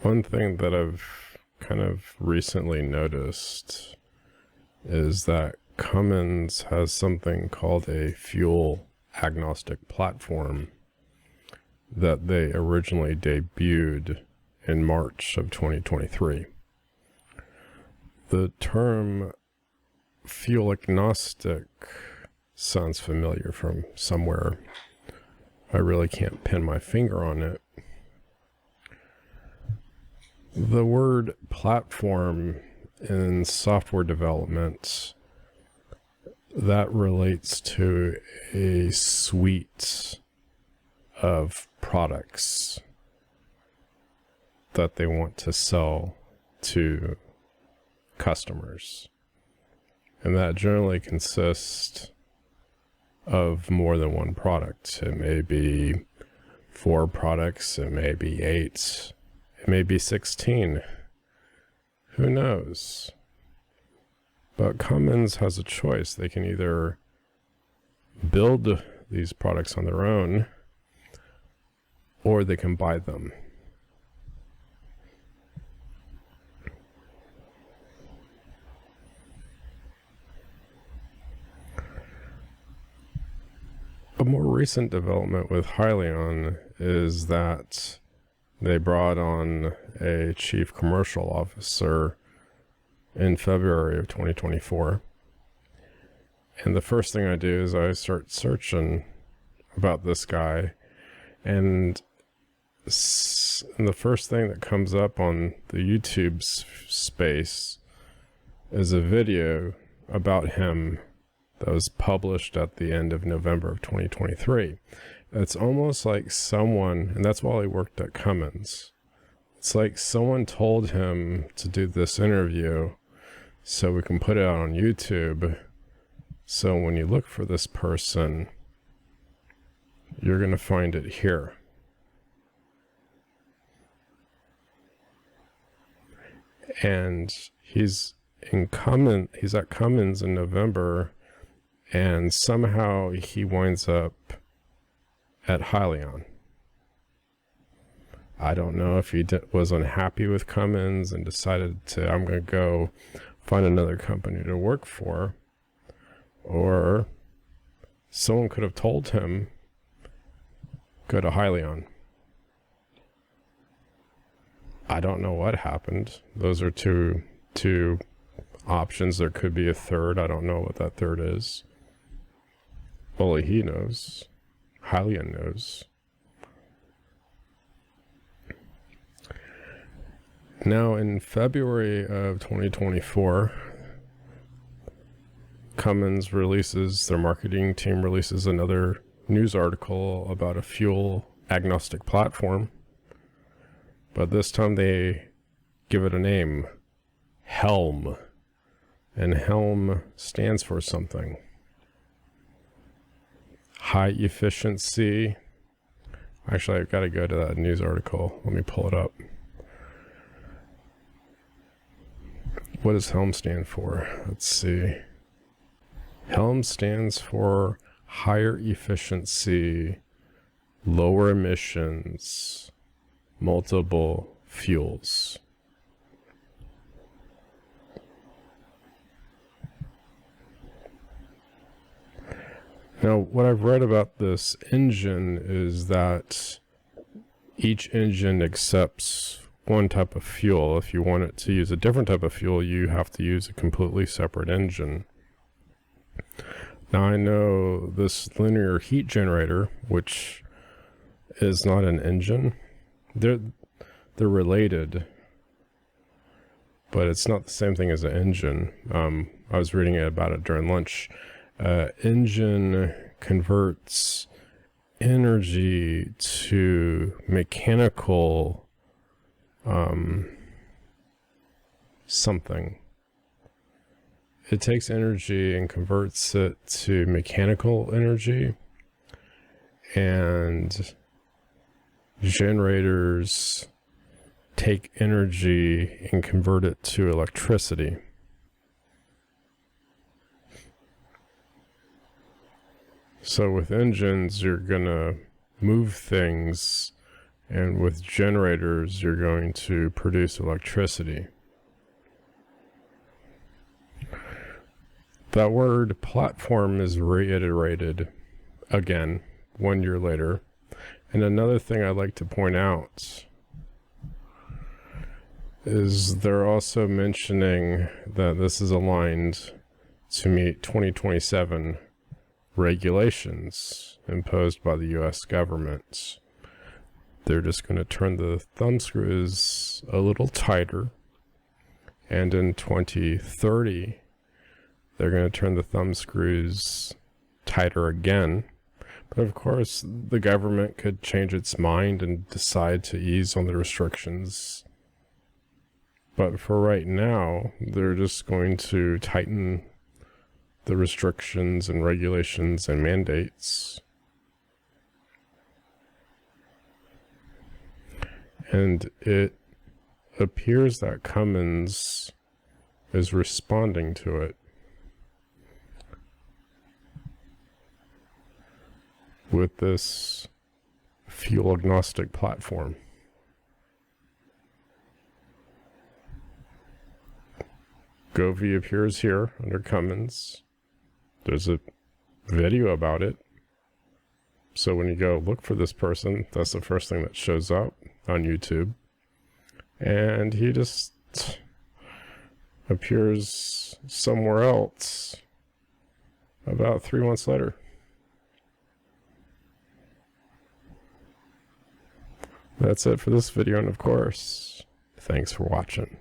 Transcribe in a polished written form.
One thing that I've kind of recently noticed is that Cummins has something called a fuel-agnostic platform that they originally debuted in March of 2023. The term fuel-agnostic sounds familiar from somewhere. I really can't pin my finger on it. The word platform in software development, that relates to a suite of products that they want to sell to customers. And that generally consists of more than one product. It may be 4 products, it may be 8, it may be 16. Who knows? But Cummins has a choice. They can either build these products on their own, or they can buy them. A more recent development with Hyliion is that they brought on a chief commercial officer in February of 2024. And the first thing I do is I start searching about this guy. And the first thing that comes up on the YouTube space is a video about him that was published at the end of November of 2023. It's almost like someone, and that's while he worked at Cummins, it's like someone told him to do this interview so we can put it out on YouTube. So when you look for this person, you're going to find it here. And he's at Cummins in November, and somehow he winds up at Hyliion. I don't know if he was unhappy with Cummins and decided I'm going to go find another company to work for, or someone could have told him, go to Hyliion. I don't know what happened. Those are two options. There could be a third. I don't know what that third is. Only he knows. Hyliion knows. Now, in February of 2024, Cummins their marketing team releases another news article about a fuel-agnostic platform. But this time they give it a name, HELM. And HELM stands for something. High efficiency. Actually, I've got to go to that news article. Let me pull it up. What does HELM stand for? Let's see. HELM stands for higher efficiency, lower emissions, multiple fuels. Now, what I've read about this engine is that each engine accepts one type of fuel. If you want it to use a different type of fuel, you have to use a completely separate engine. Now, I know this linear heat generator, which is not an engine, they're related, but it's not the same thing as an engine. I was reading about it during lunch. Engine converts energy to mechanical something. It takes energy and converts it to mechanical energy, and generators take energy and convert it to electricity. So with engines, you're gonna move things And with generators, you're going to produce electricity. That word platform is reiterated again 1 year later. And another thing I'd like to point out is they're also mentioning that this is aligned to meet 2027 regulations imposed by the US government. They're just going to turn the thumb screws a little tighter, and in 2030 they're going to turn the thumb screws tighter again. But of course the government could change its mind and decide to ease on the restrictions. But for right now, they're just going to tighten the restrictions and regulations and mandates. And it appears that Cummins is responding to it with this fuel-agnostic platform. Govey appears here under Cummins. There's a video about it. So when you go look for this person, that's the first thing that shows up on YouTube. And he just appears somewhere else about 3 months later. That's it for this video, and of course, thanks for watching.